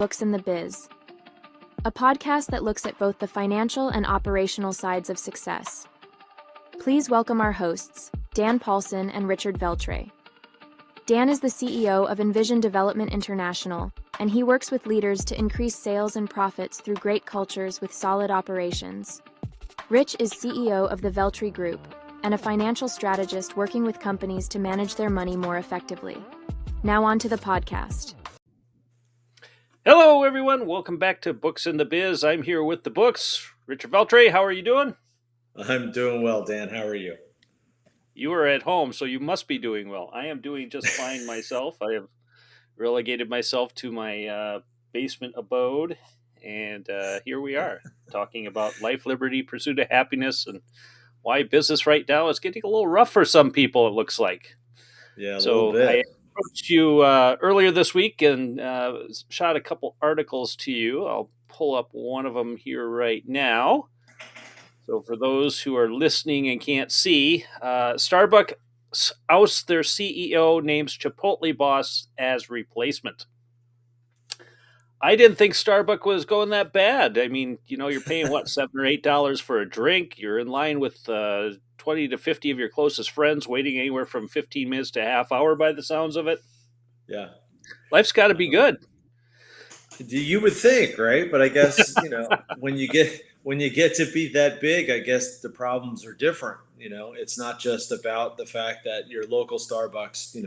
Books in the Biz, a podcast that looks at both the financial and operational sides of success. Please welcome our hosts, Dan Paulson and Richard Veltre. Dan is the CEO of Envision Development International, and he works with leaders to increase sales and profits through great cultures with solid operations. Rich is CEO of the Veltre Group and a financial strategist working with companies to manage their money more effectively. Now on to the podcast. Hello, everyone. Welcome back to Books in the Biz. I'm here with the books. Richard Veltre, how are you doing? I'm doing well, Dan. How are you? You are at home, so you must be doing well. I am doing just fine myself. I have relegated myself to my basement abode, and here we are talking about life, liberty, pursuit of happiness, and why business right now is getting a little rough for some people, it looks like. Yeah, a little bit. I approached you earlier this week and shot a couple articles to you. I'll pull up one of them here right now. So for those who are listening and can't see, Starbucks ousts their CEO, names Chipotle boss as replacement. I didn't think Starbucks was going that bad. I mean, you're paying what, $7 or $8 for a drink. You're in line with 20 to 50 of your closest friends, waiting anywhere from 15 minutes to a half hour by the sounds of it. Yeah. Life's got to be good. You would think, right? But I guess, when you get to be that big, I guess the problems are different. It's not just about the fact that your local Starbucks,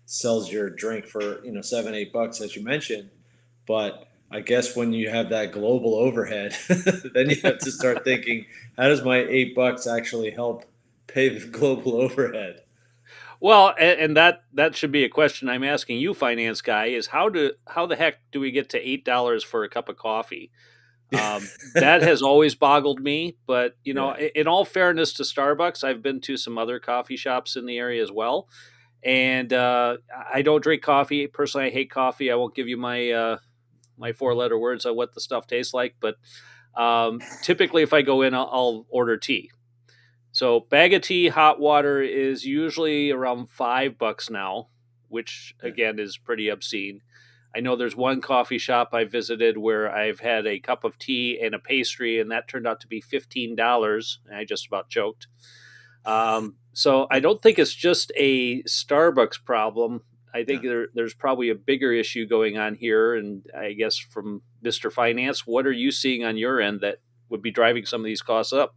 sells your drink for, $7, $8, as you mentioned. But I guess when you have that global overhead, then you have to start thinking, how does my $8 actually help pay the global overhead? Well, and that should be a question I'm asking you, finance guy, is how the heck do we get to $8 for a cup of coffee? That has always boggled me. But Yeah. in all fairness to Starbucks, I've been to some other coffee shops in the area as well, and I don't drink coffee personally. I hate coffee. I won't give you my my 4-letter words on what the stuff tastes like, but typically if I go in, I'll order tea. So bag of tea, hot water is usually around $5 now, which again is pretty obscene. I know there's one coffee shop I visited where I've had a cup of tea and a pastry, and that turned out to be $15. And I just about choked. So I don't think it's just a Starbucks problem. I think there's probably a bigger issue going on here. And I guess from Mr. Finance, what are you seeing on your end that would be driving some of these costs up?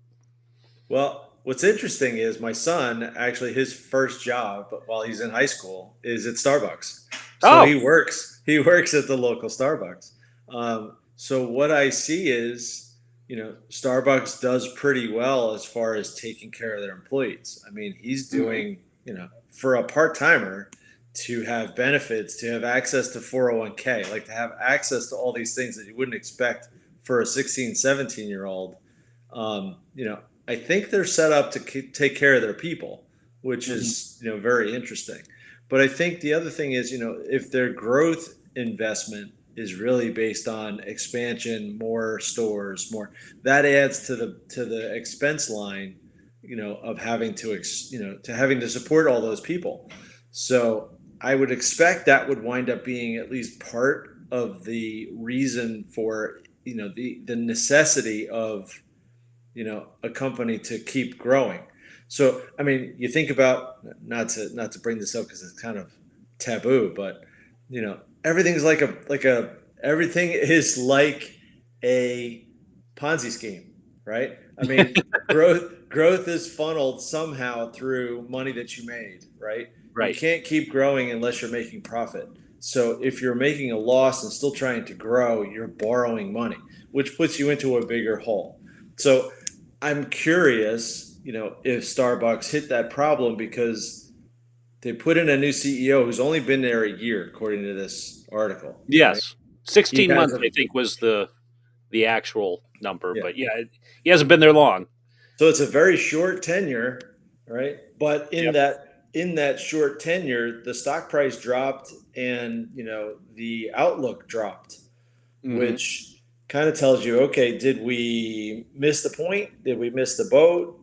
Well, what's interesting is my son, actually his first job while he's in high school is at Starbucks. So Oh, he works at the local Starbucks. So what I see is, Starbucks does pretty well as far as taking care of their employees. I mean, he's doing, for a part-timer to have benefits, to have access to 401k, like to have access to all these things that you wouldn't expect for a 16, 17-year-old. I think they're set up to take care of their people, which is, very interesting. But I think the other thing is, if their growth investment is really based on expansion, more stores, that adds to the expense line, of having to, to having to support all those people. So I would expect that would wind up being at least part of the reason for, the necessity of, a company to keep growing. So, I mean, you think about, not to bring this up because it's kind of taboo, but everything's everything is like a Ponzi scheme, right? I mean, growth is funneled somehow through money that you made, right? You right. can't keep growing unless you're making profit. So if you're making a loss and still trying to grow, you're borrowing money, which puts you into a bigger hole. So I'm curious, if Starbucks hit that problem because they put in a new CEO who's only been there a year, according to this article. Right? Yes. 16 months, hasn't- I think, was the actual number. Yeah. But yeah, he hasn't been there long. So it's a very short tenure, right? But in Yep. that short tenure, the stock price dropped and the outlook dropped, Mhm. which kind of tells you, okay, did we miss the point? Did we miss the boat?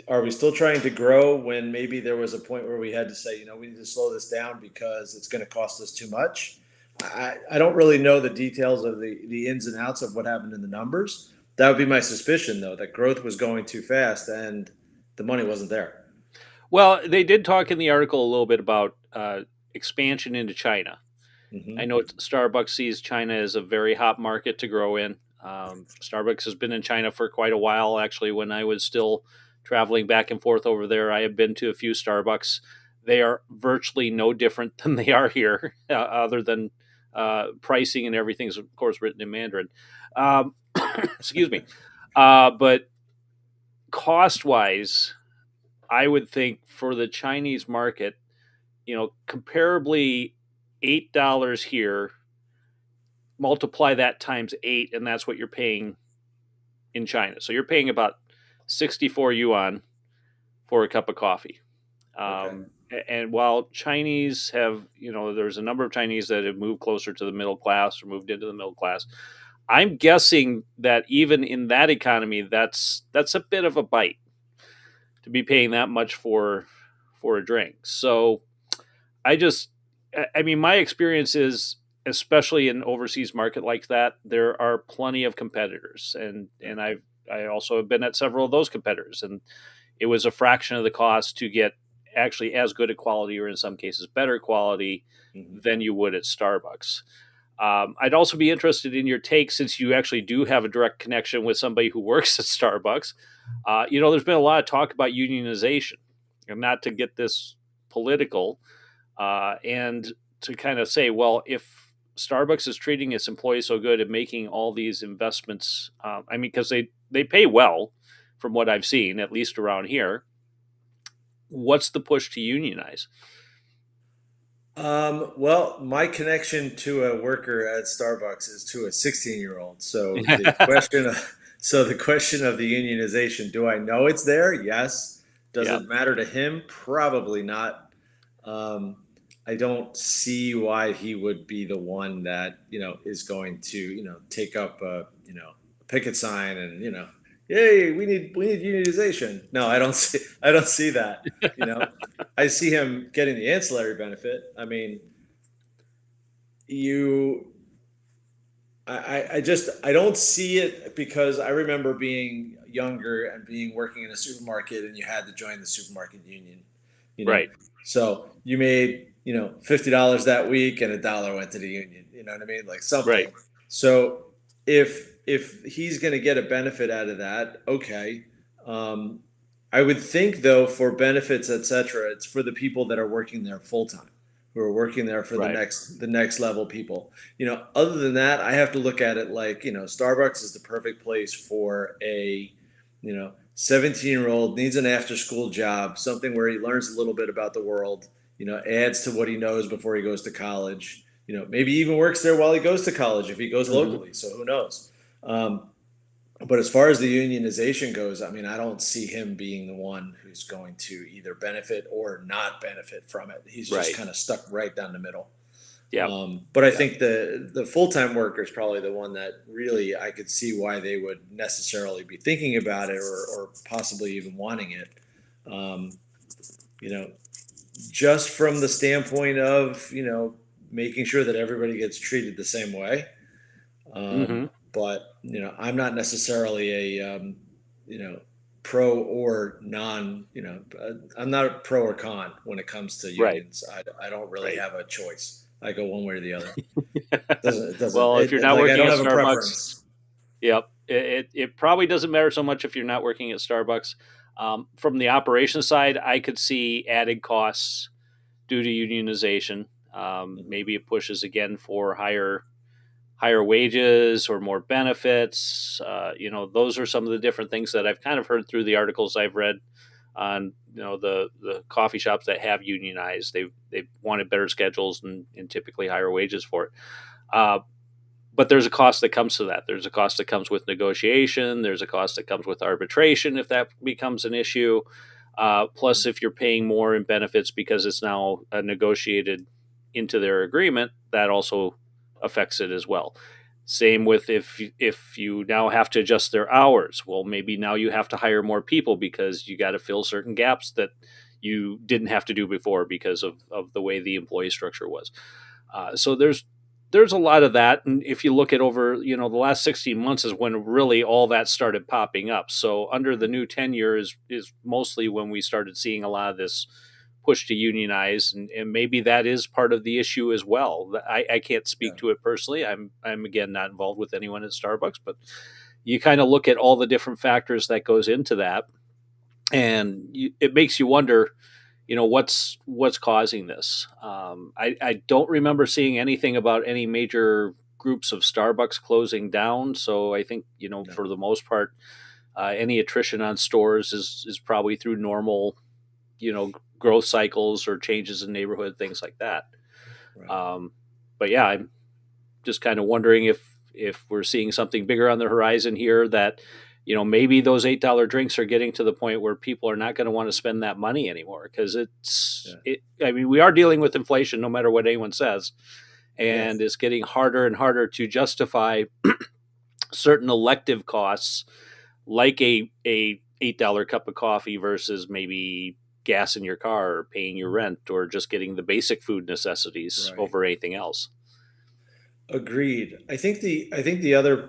Are we still trying to grow when maybe there was a point where we had to say, we need to slow this down because it's going to cost us too much? I don't really know the details of the ins and outs of what happened in the numbers. That would be my suspicion, though, that growth was going too fast and the money wasn't there. Well, they did talk in the article a little bit about expansion into China. I Hmm. know Starbucks sees China as a very hot market to grow in. Starbucks has been in China for quite a while. Actually, when I was still traveling back and forth over there, I have been to a few Starbucks. They are virtually no different than they are here, other than pricing and everything's, of course, written in Mandarin. Um, excuse me. But cost wise, I would think for the Chinese market, comparably $8 here, multiply that times 8, and that's what you're paying in China. So you're paying about 64 yuan for a cup of coffee. Okay. And while Chinese have, there's a number of Chinese that have moved closer to the middle class or moved into the middle class. I'm guessing that even in that economy, that's a bit of a bite to be paying that much for a drink. So I just, I mean, my experience is, especially in overseas market like that, there are plenty of competitors, and I also have been at several of those competitors, and it was a fraction of the cost to get actually as good a quality, or in some cases better quality, Hmm. than you would at Starbucks. I'd also be interested in your take, since you actually do have a direct connection with somebody who works at Starbucks. There's been a lot of talk about unionization, and not to get this political, and to kind of say, well, if Starbucks is treating its employees so good and making all these investments, I mean, because they pay well, from what I've seen, at least around here. What's the push to unionize? Well, my connection to a worker at Starbucks is to a 16-year-old. So the question of the unionization, do I know it's there? Yes. Does Yeah, it matter to him? Probably not. Um, I don't see why he would be the one that, is going to, take up a picket sign and, yay, we need unionization. No, I don't see that. You know, I see him getting the ancillary benefit. I mean, you I don't see it because I remember being younger and being working in a supermarket and you had to join the supermarket union, you know. right, So you made, $50 that week and $1 went to the union, you know what I mean? Like right. something. So if he's gonna get a benefit out of that, okay. Um, I would think though for benefits, etc., it's for the people that are working there full time, who are working there for the Right. next level people. Other than that, I have to look at it like, Starbucks is the perfect place for a, 17-year-old needs an after school job, something where he learns a little bit about the world, adds to what he knows before he goes to college, maybe even works there while he goes to college if he goes Hmm. locally. So who knows? Um, but as far as the unionization goes, I mean, I don't see him being the one who's going to either benefit or not benefit from it. He's just Right. kind of stuck right down the middle. Yeah. But I Yeah. think the full time worker is probably the one that really I could see why they would necessarily be thinking about it or possibly even wanting it. Um, you know, just from the standpoint of making sure that everybody gets treated the same way. Hmm. But I'm not necessarily a you know pro or non. I'm not a pro or con when it comes to Right. unions. I don't really Right. have a choice. I go one way or the other. Doesn't Well, if you're it not like I working don't at have a Starbucks, preference. yep, it probably doesn't matter so much if you're not working at Starbucks. From the operations side, I could see added costs due to unionization. Mhm. Maybe it pushes again for higher wages or more benefits. Those are some of the different things that I've kind of heard through the articles I've read on the coffee shops that have unionized. They've wanted better schedules and typically higher wages for it. Uh, but there's a cost that comes to that. There's a cost that comes with negotiation. There's a cost that comes with arbitration if that becomes an issue. Plus, if you're paying more in benefits because it's now negotiated into their agreement, that also affects it as well. Same with if you now have to adjust their hours. Well, maybe now you have to hire more people because you got to fill certain gaps that you didn't have to do before because of the way the employee structure was. So there's a lot of that, and if you look at over, the last 16 months is when really all that started popping up. So under the new tenure is mostly when we started seeing a lot of this push to unionize, and maybe that is part of the issue as well. I can't Yeah. speak to it personally. I'm again not involved with anyone at Starbucks, but you kind of look at all the different factors that goes into that, and it makes you wonder, what's causing this. I don't remember seeing anything about any major groups of Starbucks closing down. So I think, No. for the most part, any attrition on stores is probably through normal, growth cycles or changes in neighborhood, things like that. Right. But yeah, I'm just kind of wondering if we're seeing something bigger on the horizon here, that maybe those $8 drinks are getting to the point where people are not going to want to spend that money anymore, because I mean, we are dealing with inflation no matter what anyone says, and Yes. it's getting harder and harder to justify certain elective costs, like a $8 cup of coffee versus maybe gas in your car or paying your rent or just getting the basic food necessities Right. over anything else. Agreed. I think the other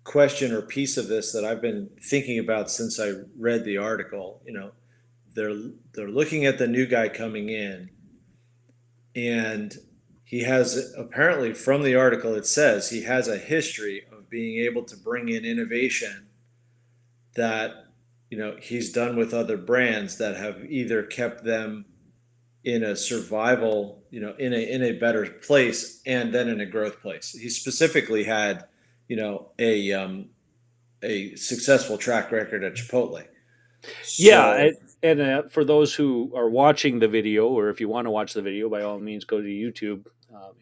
question or piece of this that I've been thinking about since I read the article, they're they're looking at the new guy coming in, and he has, apparently from the article it says he has a history of being able to bring in innovation that he's done with other brands that have either kept them in a survival, in a better place, and then in a growth place. He specifically had, a successful track record at Chipotle. Yeah, So and for those who are watching the video, or if you want to watch the video, by all means, go to YouTube,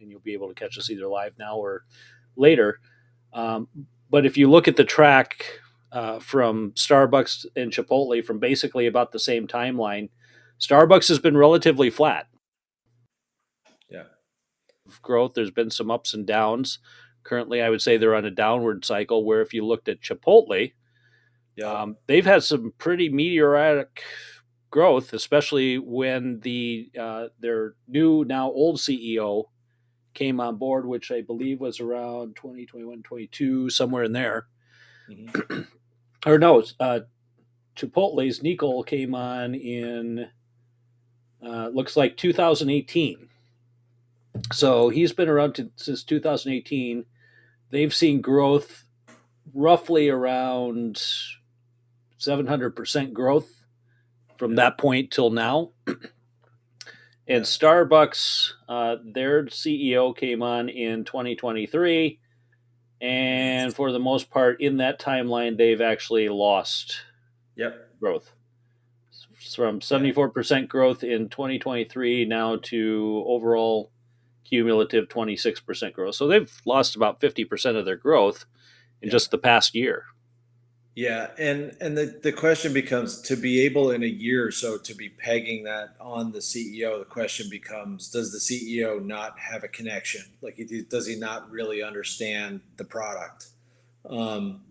and you'll be able to catch us either live now or later. Um, but if you look at the track from Starbucks and Chipotle from basically about the same timeline, Starbucks has been relatively flat. yeah, Growth, there's been some ups and downs. Currently, I would say they're on a downward cycle, where if you looked at Chipotle, yeah, they've had some pretty meteoric growth, especially when their new, now old CEO came on board, which I believe was around 2021, 22, somewhere in there. hmm Or no, Chipotle's Nicole came on in looks like 2018. So he's been around since 2018. They've seen growth roughly around 700% growth from yeah, that point till now. And yeah, Starbucks, their CEO came on in 2023. And for the most part, in that timeline, they've actually lost yep, growth. From yeah, 74% growth in 2023 now to overall cumulative 26% growth. So they've lost about 50% of their growth in yeah. just the past year. Yeah, and the question becomes, to be able in a year or so to be pegging that on the CEO. The question becomes, does the CEO not have a connection? Like, does he not really understand the product? Um,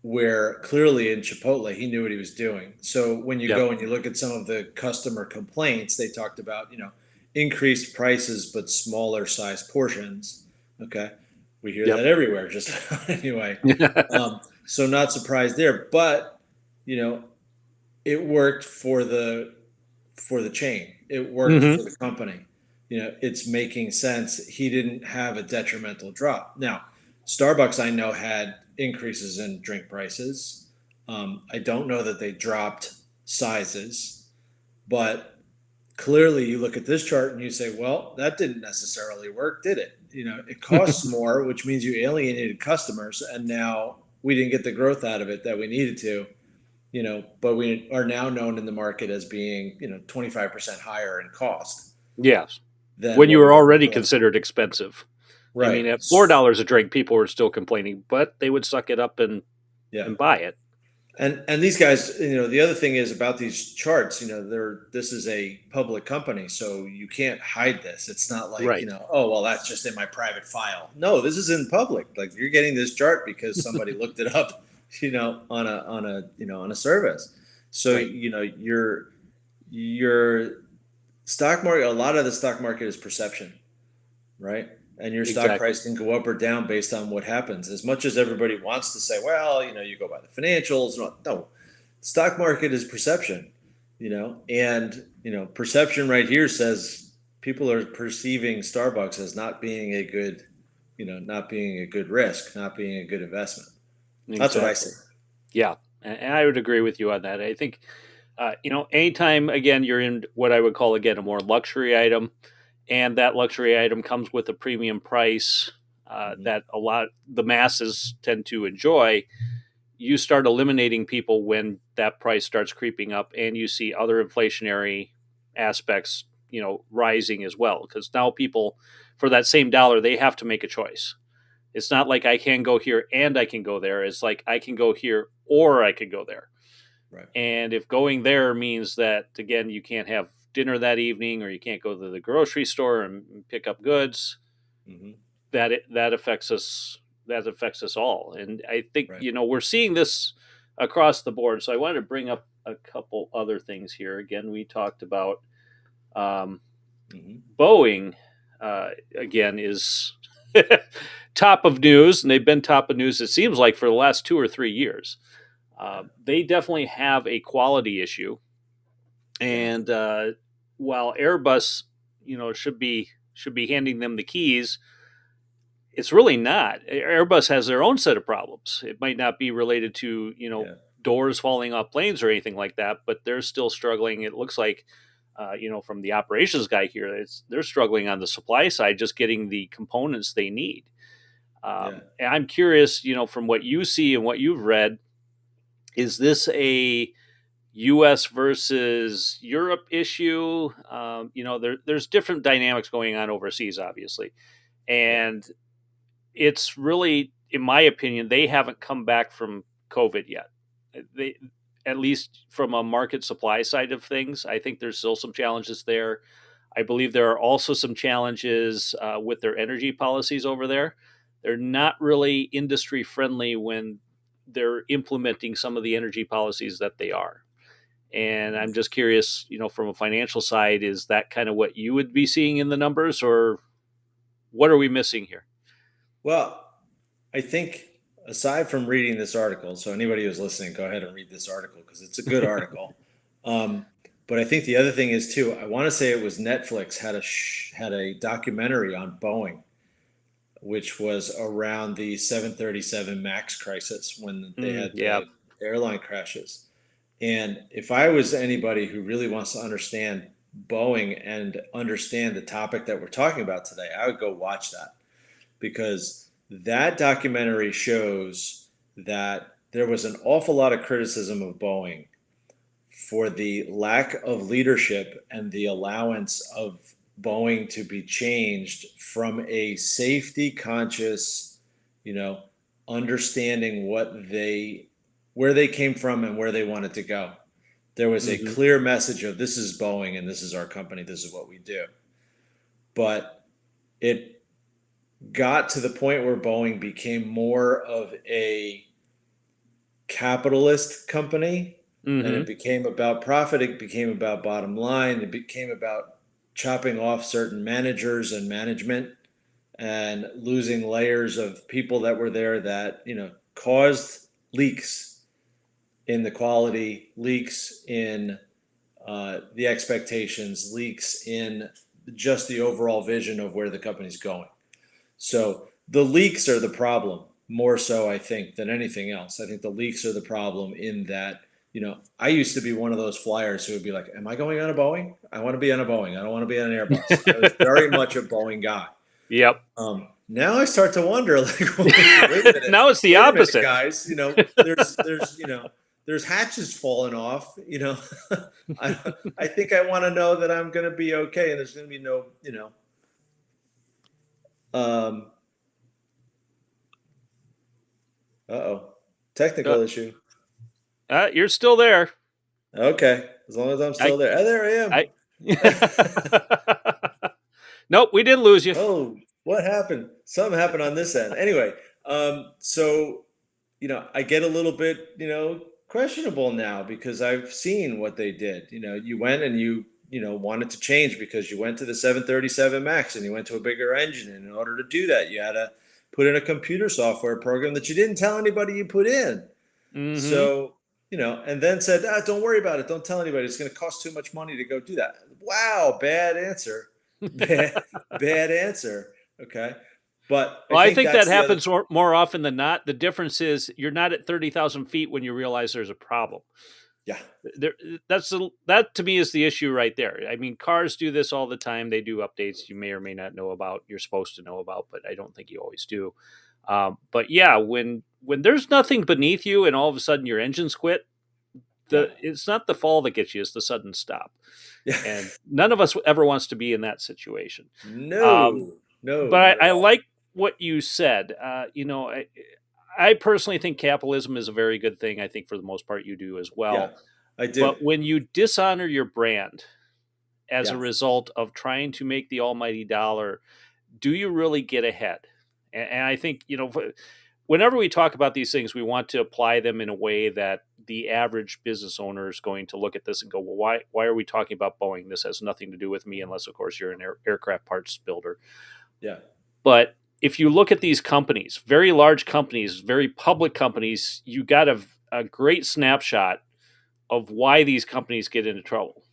where clearly in Chipotle he knew what he was doing. So when you Yep. go and you look at some of the customer complaints, they talked about, increased prices but smaller size portions. Okay, we hear Yep. that everywhere. Just anyway, so not surprised there, but you know it worked for the chain. It worked hmm for the company. It's making sense. He didn't have a detrimental drop. Now, Starbucks, I know, had increases in drink prices. I don't know that they dropped sizes, but clearly you look at this chart and you say, well, that didn't necessarily work, did it? It costs more, which means you alienated customers, and now we didn't get the growth out of it that we needed to. But we are now known in the market as being, 25% higher in cost Yes. than When you what we were were already before. considered expensive. I Right. mean, at $4 a drink, people were still complaining, but they would suck it up Yeah. and buy it. And these guys, the other thing is about these charts, this is a public company, so you can't hide this. It's not like, Right. oh, well, that's just in my private file. No, this is in public. Like, you're getting this chart because somebody looked it up, on a service. So, Right. your stock market, a lot of the stock market is perception, right? and your stock Exactly. price can go up or down based on what happens. As much as everybody wants to say, well, you go by the financials. No, stock market is perception, and perception right here says people are perceiving Starbucks as not being a good, not being a good risk, not being a good investment. That's what I Exactly. see. Yeah, and I would agree with you on that. I think anytime again you're in what I would call again a more luxury item, and that luxury item comes with a premium price Hmm. that a lot the masses tend to enjoy. You start eliminating people when that price starts creeping up, and you see other inflationary aspects, rising as well. Because now people, for that same dollar, they have to make a choice. It's not like I can go here and I can go there. It's like I can go here or I could go there. Right. And if going there means that again you can't have dinner that evening or you can't go to the grocery store and pick up goods, Hmm. that affects us. That affects us all. And I think Right. we're seeing this across the board. So I wanted to bring up a couple other things here. Again, we talked about um, Hmm. Boeing. Again, is top of news, and they've been top of news. It seems like for the last 2 or 3 years. Yeah. They definitely have a quality issue, Yeah. and while Airbus, should be handing them the keys, it's really not. Airbus has their own set of problems. It might not be related to Yeah. doors falling off planes or anything like that, but they're still struggling. It looks like. From the operations guy here, they're struggling on the supply side, just getting the components they need. Yeah. And I'm curious, from what you see and what you've read, is this a U.S. versus Europe issue? There's different dynamics going on overseas, obviously, Yeah. and it's really, in my opinion, they haven't come back from COVID yet. They, at least from a market supply side of things, I think there's still some challenges there. I believe there are also some challenges with their energy policies over there. They're not really industry friendly when they're implementing some of the energy policies that they are. And I'm just curious, from a financial side, is that kind of what you would be seeing in the numbers, or what are we missing here? Well, I think aside from reading this article, so anybody who's listening, go ahead and read this article because it's a good article. Um, but I think the other thing is too. I want to say it was Netflix had a documentary on Boeing, which was around the 737 Max crisis when they had Yeah. the airline crashes. And if I was anybody who really wants to understand Boeing and understand the topic that we're talking about today, I would go watch that because that documentary shows that there was an awful lot of criticism of Boeing for the lack of leadership and the allowance of Boeing to be changed from a safety conscious, you know, understanding where they came from and where they wanted to go. There was a Hmm. clear message of this is Boeing and this is our company, this is what we do. But it got to the point where Boeing became more of a capitalist company and it Hmm. became about profit, it became about bottom line, it became about chopping off certain managers and management and losing layers of people that were there that, caused leaks in the quality, leaks in the expectations, leaks in just the overall vision of where the company's going. So the leaks are the problem more so, I think, than anything else. I think the leaks are the problem in that, I used to be one of those flyers who would be like, am I going on a Boeing? I want to be on a Boeing. I don't want to be on an Airbus. I was very much a Boeing guy. Yep. Now I start to wonder, like, Now it's the wait a minute, opposite. guys. There's hatches falling off. I I think I want to know that I'm going to be okay, and there's going to be no, um, uh-oh, Uh, technical issue. you're still there. Okay, as long as I'm I, still there. Oh, there I. I am. Nope, we didn't lose you. Oh, what happened? Something happened on this end. Anyway, so I get a little bit, questionable now because I've seen what they did. You went and wanted to change because you went to the 737 Max and you went to a bigger engine. And in order to do that, you had to put in a computer software program that you didn't tell anybody you put in. Mm-hmm. So, and then said, don't worry about it. Don't tell anybody. It's going to cost too much money to go do that. Wow, bad answer. Bad answer. Okay. But I Well, I think think that that's the other. happens more often than not. The difference is you're not at 30,000 feet when you realize there's a problem. Yeah. There, that to me is the issue right there. I mean, cars do this all the time. They do updates you may or may not know about. You're supposed to know about, but I don't think you always do. But yeah, when there's nothing beneath you and all of a sudden your engines quit, Yeah. it's not the fall that gets you; it's the sudden stop. Yeah. And none of us ever wants to be in that situation. Um, No, no, but not at I all. like what you said. I personally think capitalism is a very good thing. I think for the most part you do as Yeah, well. I do. But when you dishonor your brand as a Yeah. result of trying to make the almighty dollar, do you really get ahead? And I think, whenever we talk about these things, we want to apply them in a way that the average business owner is going to look at this and go, well, why are we talking about Boeing? This has nothing to do with me, unless, of course, you're an aircraft parts builder. Yeah. But if you look at these companies, very large companies, very public companies, you got a great snapshot of why these companies get into trouble.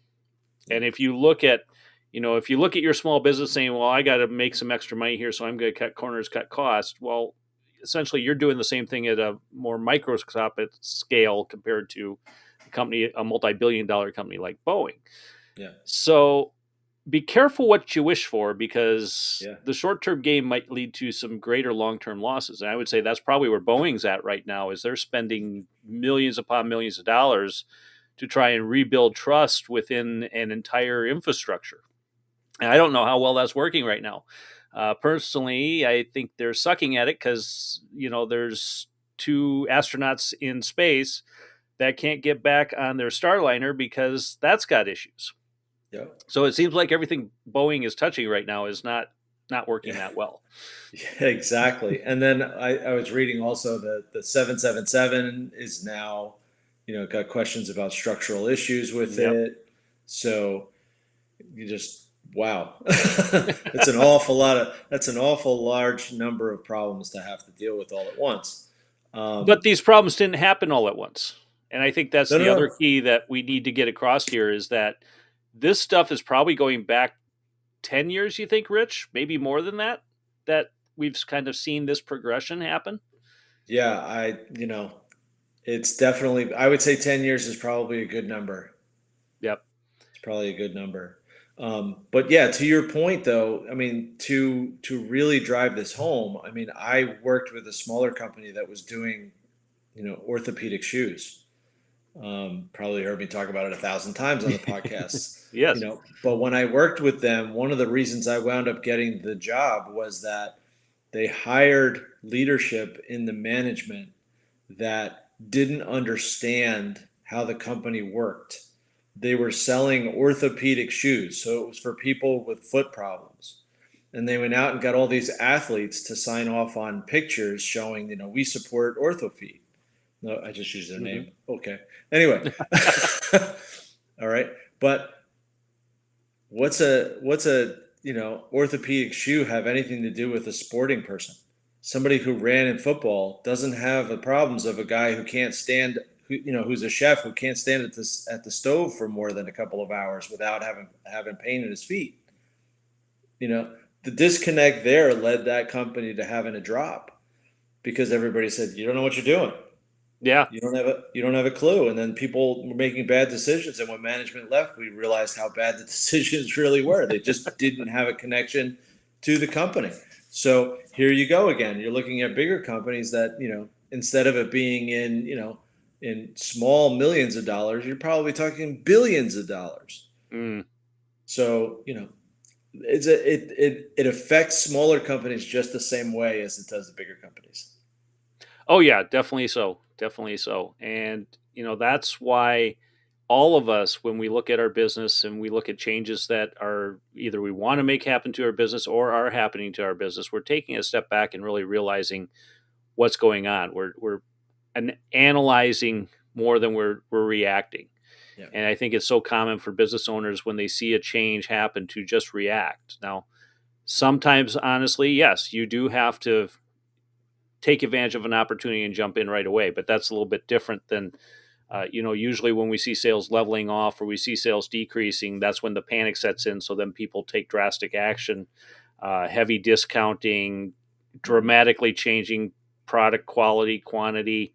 Yeah. And if you look at, your small business saying, well, I got to make some extra money here, so I'm going to cut corners, cut costs. Well, essentially, you're doing the same thing at a more microscopic scale compared to a multi-billion-dollar company like Boeing. Yeah. So be careful what you wish for, because Yeah. the short-term gain might lead to some greater long-term losses. And I would say that's probably where Boeing's at right now, is they're spending millions upon millions of dollars to try and rebuild trust within an entire infrastructure. And I don't know how well that's working right now. Personally, I think they're sucking at it because, there's two astronauts in space that can't get back on their Starliner because that's got issues. Yeah. So it seems like everything Boeing is touching right now is not working Yeah. that well. Yeah, exactly. And then I was reading also that the 777 is now, got questions about structural issues with Yep. it. So you just, wow. That's an awful large number of problems to have to deal with all at once. But these problems didn't happen all at once. And I think that's No, the no, other no. key that we need to get across here, is that this stuff is probably going back 10 years, you think, Rich? Maybe more than that we've kind of seen this progression happen? Yeah, it's definitely, I would say 10 years is probably a good number. Yep. It's probably a good number. But yeah, to your point though, I mean, to really drive this home, I mean, I worked with a smaller company that was doing, orthopedic shoes. Probably heard me talk about it 1,000 times on the podcast. Yes. But when I worked with them, one of the reasons I wound up getting the job was that they hired leadership in the management that didn't understand how the company worked. They were selling orthopedic shoes, so it was for people with foot problems. And they went out and got all these athletes to sign off on pictures showing, we support OrthoFeed. No, I just used their Mm-hmm. name. Okay. Anyway, all right. But what's a orthopedic shoe have anything to do with a sporting person? Somebody who ran in football doesn't have the problems of a guy who can't stand, who's a chef who can't stand at the stove for more than a couple of hours without having pain in his feet. The disconnect there led that company to having a drop because everybody said, you don't know what you're doing. Yeah. You don't have a clue. And then people were making bad decisions. And when management left, we realized how bad the decisions really were. They just didn't have a connection to the company. So here you go again. You're looking at bigger companies that, instead of it being in small millions of dollars, you're probably talking billions of dollars. Mm. So, it affects smaller companies just the same way as it does the bigger companies. Oh yeah, definitely so. Definitely so. And that's why all of us, when we look at our business and we look at changes that are either we want to make happen to our business or are happening to our business, we're taking a step back and really realizing what's going on. We're analyzing more than we're reacting. Yeah. And I think it's so common for business owners when they see a change happen to just react. Now, sometimes, honestly, yes, you do have to take advantage of an opportunity and jump in right away, but that's a little bit different than usually when we see sales leveling off or we see sales decreasing, that's when the panic sets in. So then people take drastic action, heavy discounting, dramatically changing product quality, quantity,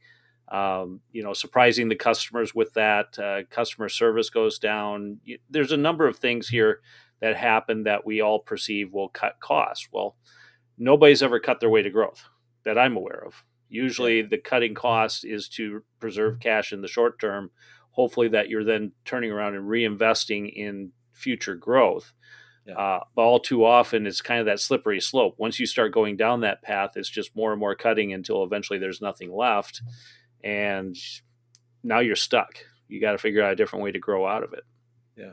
surprising the customers with that. Customer service goes down. There's a number of things here that happen that we all perceive will cut costs. Well, nobody's ever cut their way to growth that I'm aware of. Yeah. Usually the cutting cost is to preserve cash in the short term, hopefully that you're then turning around and reinvesting in future growth. Yeah. But all too often, it's kind of that slippery slope. Once you start going down that path, it's just more and more cutting until eventually there's nothing left. And now you're stuck. You got to figure out a different way to grow out of it. Yeah.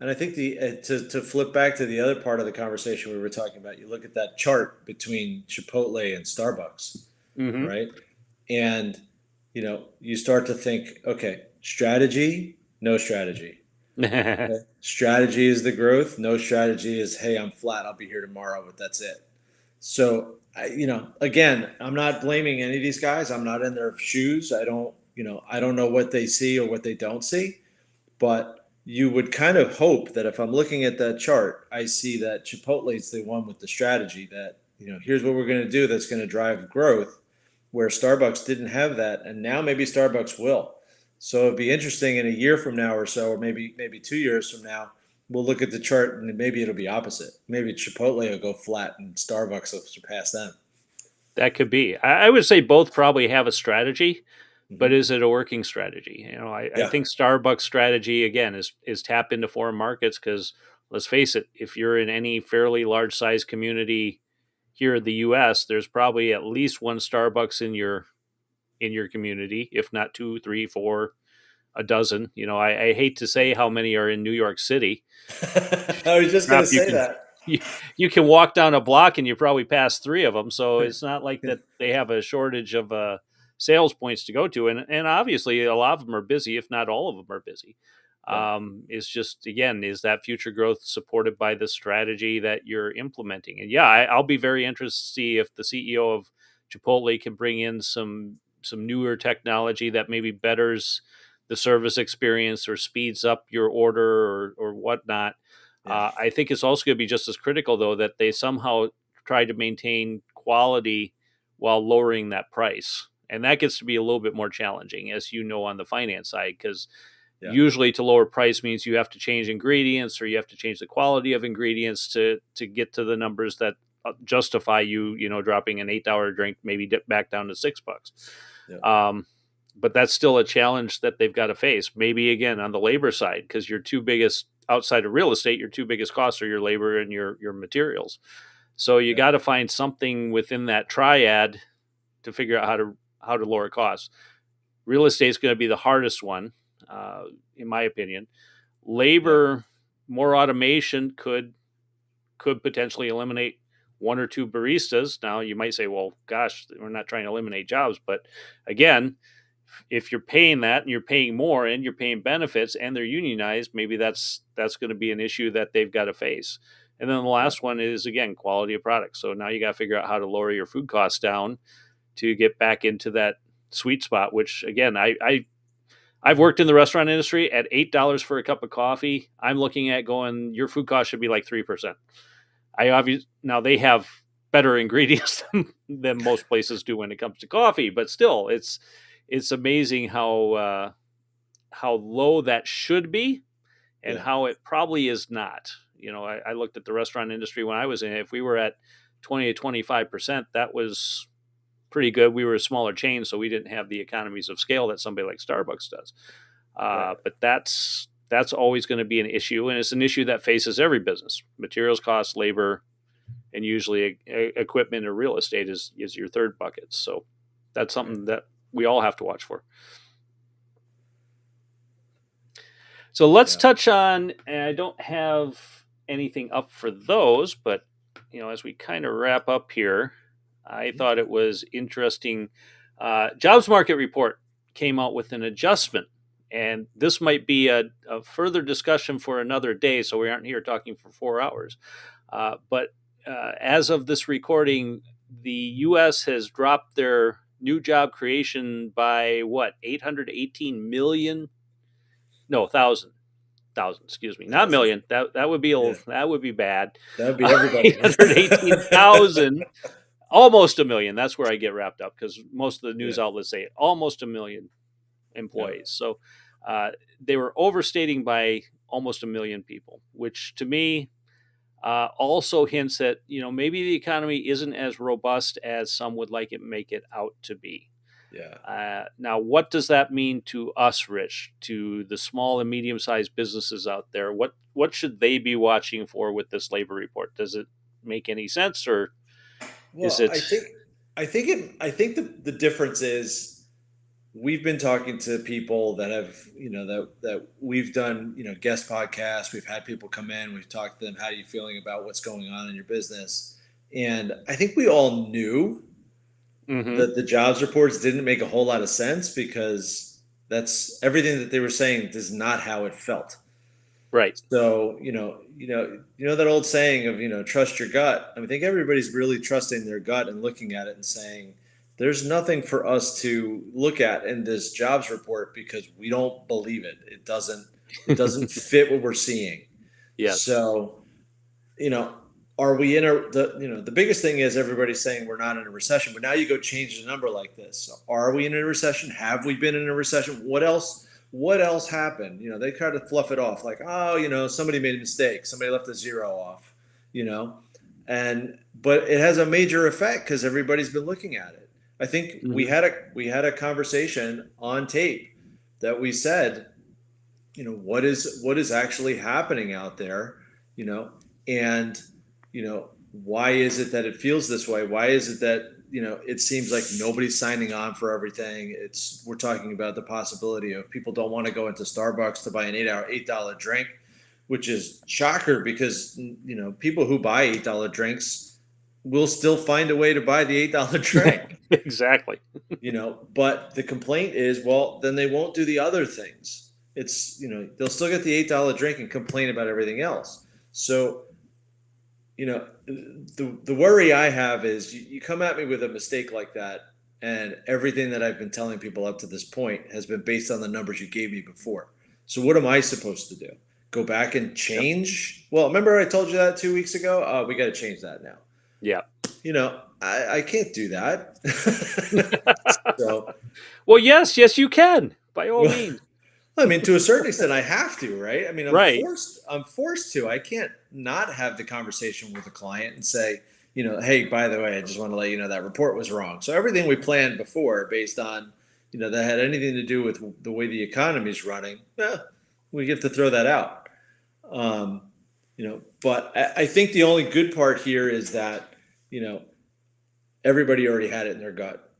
And I think to flip back to the other part of the conversation we were talking about, you look at that chart between Chipotle and Starbucks, Mm-hmm. right? And you start to think, okay, strategy, no strategy. Okay. Strategy is the growth. No strategy is, hey, I'm flat. I'll be here tomorrow, but that's it. So, again, I'm not blaming any of these guys. I'm not in their shoes. I don't know what they see or what they don't see. But you would kind of hope that if I'm looking at that chart, I see that Chipotle is the one with the strategy that, here's what we're going to do that's going to drive growth, where Starbucks didn't have that. And now maybe Starbucks will. So it'd be interesting in a year from now or so, or maybe 2 years from now, we'll look at the chart and maybe it'll be opposite. Maybe Chipotle will go flat and Starbucks will surpass them. That could be. I would say both probably have a strategy, but Mm-hmm. is it a working strategy? I Yeah. think Starbucks' strategy again is tap into foreign markets because let's face it, if you're in any fairly large size community here in the U.S., there's probably at least one Starbucks in your community, if not two, three, four, a dozen. I hate to say how many are in New York City. I was just going Crap, to say that. you can walk down a block and you probably pass three of them. So it's not like that they have a shortage of sales points to go to, and obviously a lot of them are busy, if not all of them are busy. Yeah. It's just again, is that future growth supported by the strategy that you're implementing? And yeah, I'll be very interested to see if the CEO of Chipotle can bring in some newer technology that maybe betters the service experience or speeds up your order or whatnot. Yeah. I think it's also going to be just as critical, though, that they somehow try to maintain quality while lowering that price. And that gets to be a little bit more challenging, as you know, on the finance side, because Yeah. usually to lower price means you have to change ingredients or you have to change the quality of ingredients to get to the numbers that justify dropping an $8 drink, maybe dip back down to $6. Yeah. But that's still a challenge that they've got to face. Maybe again on the labor side, because your two biggest outside of real estate, your two biggest costs are your labor and your materials. So you Yeah. got to find something within that triad to figure out how to lower costs. Real estate is going to be the hardest one, in my opinion. Labor, more automation could potentially eliminate one or two baristas. Now you might say, well, gosh, we're not trying to eliminate jobs, but again, if you're paying that and you're paying more and you're paying benefits and they're unionized, maybe that's going to be an issue that they've got to face. And then the last one is again quality of product. So now you got to figure out how to lower your food costs down to get back into that sweet spot. Which again, I've worked in the restaurant industry at $8 for a cup of coffee. I'm looking at going, your food cost should be like 3%. Now they have better ingredients than most places do when it comes to coffee, but still, it's amazing how low that should be and Yeah. how it probably is not. I looked at the restaurant industry when I was in it. If we were at 20 to 25%, that was pretty good. We were a smaller chain, so we didn't have the economies of scale that somebody like Starbucks does. Right. But that's always going to be an issue, and it's an issue that faces every business. Materials costs, labor, and usually equipment or real estate is your third bucket. So that's something that we all have to watch for. So let's touch on, and I don't have anything up for those, but as we kind of wrap up here, I thought it was interesting. Jobs market report came out with an adjustment, And this might be a further discussion for another day, so we aren't here talking for 4 hours. But as of this recording, the U.S. has dropped their new job creation by what, 818 million? No, thousand. Excuse me, not Thousands. million. That would be Yeah, that would be bad. that would be everybody. 818,000, almost a million. That's where I get wrapped up because most of the Yeah, news outlets say almost a million yeah, employees. So uh, they were overstating by almost a million people, which to me also hints that maybe the economy isn't as robust as some would like it make it out to be. yeah. Now, what does that mean to us, Rich, to the small and medium-sized businesses out there? What should they be watching for with this labor report? Does it make any sense, or is Well, it? I think the difference is we've been talking to people that have, that we've done, guest podcasts. We've had people come in. We've talked to them. How are you feeling about what's going on in your business? And I think we all knew Mm-hmm. that the jobs reports didn't make a whole lot of sense because that's everything that they were saying is not how it felt. Right. So, that old saying of, trust your gut. I think everybody's really trusting their gut and looking at it and saying, there's nothing for us to look at in this jobs report because we don't believe it. It doesn't fit what we're seeing. Yes. So, you know, are we in the biggest thing is everybody's saying we're not in a recession, but now you go change the number like this. So are we in a recession? Have we been in a recession? What else happened? They try to fluff it off like, oh, somebody made a mistake. Somebody left a zero off, you know, but it has a major effect because everybody's been looking at it. I think we Mm-hmm. had a conversation on tape that we said, what is actually happening out there, you know, and why is it that it feels this way? Why is it that it seems like nobody's signing on for everything? We're talking about the possibility of people don't want to go into Starbucks to buy an $8 drink, which is shocker because people who buy $8 drinks will still find a way to buy the $8 drink. Exactly. But the complaint is, well, then they won't do the other things. It's, they'll still get the $8 drink and complain about everything else. So, the worry I have is you come at me with a mistake like that, and everything that I've been telling people up to this point has been based on the numbers you gave me before. So what am I supposed to do? Go back and Yep. change? Well, remember I told you that 2 weeks ago? Oh, we got to change that now. Yeah. I can't do that. So, Well, yes, you can, by all well, means. I mean, to a certain extent, I have to, right? I mean, I'm Right. forced. I'm forced to. I can't not have the conversation with a client and say, hey, by the way, I just want to let you know that report was wrong. So everything we planned before, based on, that had anything to do with the way the economy is running, we get to throw that out. Um, but I think the only good part here is that, everybody already had it in their gut.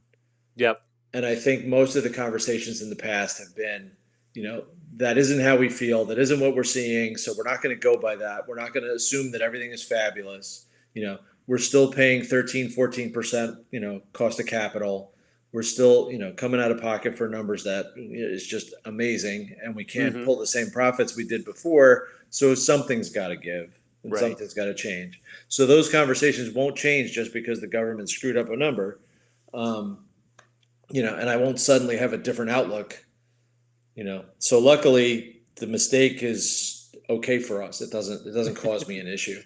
Yep. And I think most of the conversations in the past have been, that isn't how we feel. That isn't what we're seeing. So we're not going to go by that. We're not going to assume that everything is fabulous. We're still paying 13, 14%, cost of capital. We're still, coming out of pocket for numbers that is just amazing. And we can't Mm-hmm. pull the same profits we did before. So something's got to give and Right. something's got to change. So those conversations won't change just because the government screwed up a number. And I won't suddenly have a different outlook, So luckily the mistake is okay for us. It doesn't cause me an issue.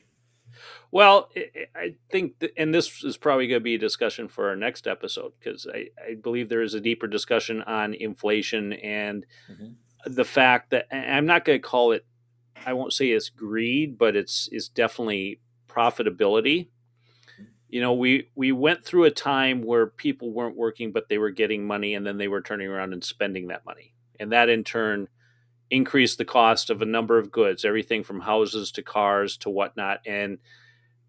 Well, I think, and this is probably going to be a discussion for our next episode because I believe there is a deeper discussion on inflation and Mm-hmm. the fact that, and I'm not going to call it, I won't say it's greed, but it's definitely profitability. We went through a time where people weren't working, but they were getting money, and then they were turning around and spending that money, and that in turn increased the cost of a number of goods, everything from houses to cars to whatnot. And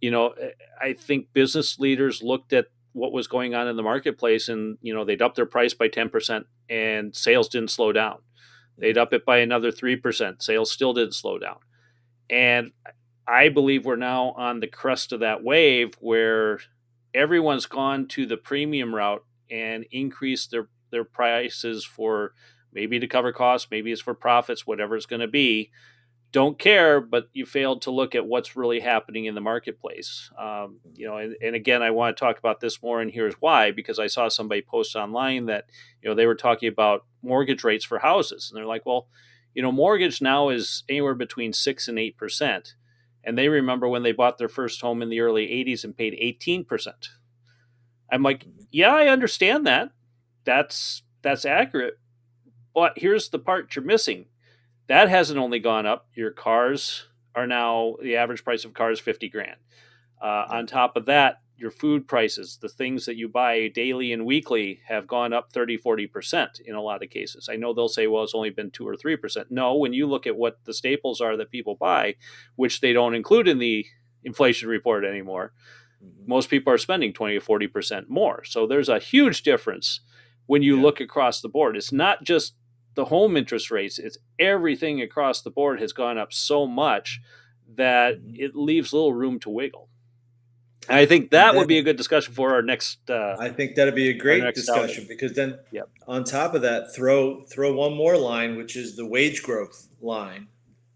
I think business leaders looked at what was going on in the marketplace, and they'd up their price by 10%, and sales didn't slow down. They'd up it by another 3%. Sales still didn't slow down. And I believe we're now on the crest of that wave where everyone's gone to the premium route and increased their prices for maybe to cover costs, maybe it's for profits, whatever it's going to be. Don't care, but you failed to look at what's really happening in the marketplace. And again, I want to talk about this more, and here's why, because I saw somebody post online that, they were talking about mortgage rates for houses. And they're like, well, mortgage now is anywhere between 6 and 8%. And they remember when they bought their first home in the early 80s and paid 18%. I'm like, yeah, I understand that. That's accurate. But here's the part you're missing. That hasn't only gone up. Your cars are now, the average price of cars, 50 grand. On top of that, your food prices, the things that you buy daily and weekly, have gone up 30, 40% in a lot of cases. I know they'll say, well, it's only been 2 or 3%. No, when you look at what the staples are that people buy, which they don't include in the inflation report anymore, most people are spending 20 to 40% more. So there's a huge difference when you look across the board. It's not just the home interest rates, it's everything across the board has gone up so much that it leaves little room to wiggle. And I think that would be a good discussion for our next. I think that'd be a great discussion because then on top of that, throw one more line, which is the wage growth line.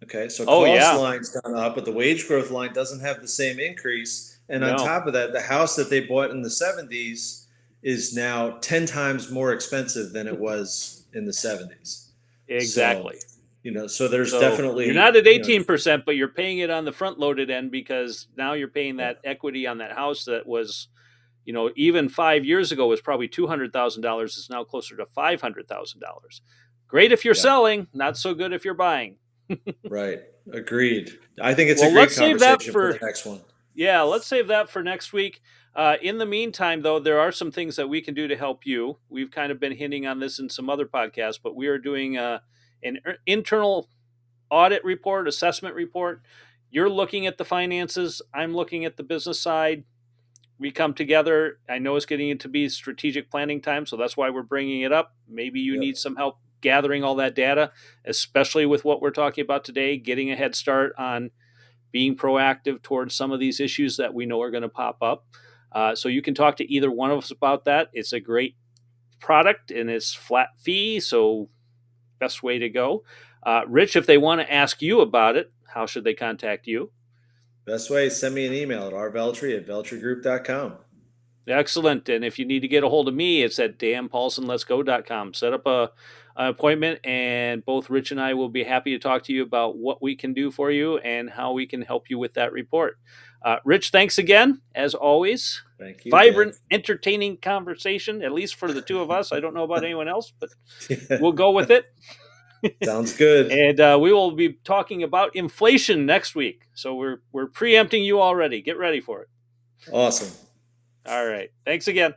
Okay, so cost line's gone up, but the wage growth line doesn't have the same increase. And on top of that, the house that they bought in the 70s is now 10 times more expensive than it was in the 70s. Exactly. So there's definitely, you're not at 18%, but you're paying it on the front loaded end, because now you're paying that equity on that house that was, even 5 years ago was probably $200,000. It's now closer to $500,000. Great if you're selling, not so good if you're buying. Right. Agreed. I think it's a great conversation for the next one. Yeah, let's save that for next week. In the meantime, though, there are some things that we can do to help you. We've kind of been hinting on this in some other podcasts, but we are doing an internal audit report, assessment report. You're looking at the finances. I'm looking at the business side. We come together. I know it's getting to be strategic planning time, so that's why we're bringing it up. Maybe you need some help gathering all that data, especially with what we're talking about today, getting a head start on being proactive towards some of these issues that we know are going to pop up. So you can talk to either one of us about that. It's a great product and it's flat fee, so best way to go. Rich, if they want to ask you about it, how should they contact you? Best way is send me an email at rveltri@veltrigroup.com. Excellent. And if you need to get a hold of me, it's at danpaulsonletsgo.com. Set up an appointment, and both Rich and I will be happy to talk to you about what we can do for you and how we can help you with that report. Rich, thanks again, as always. Thank you. Vibrant, entertaining conversation, at least for the two of us. I don't know about anyone else, but we'll go with it. Sounds good. And we will be talking about inflation next week. So we're preempting you already. Get ready for it. Awesome. All right. Thanks again.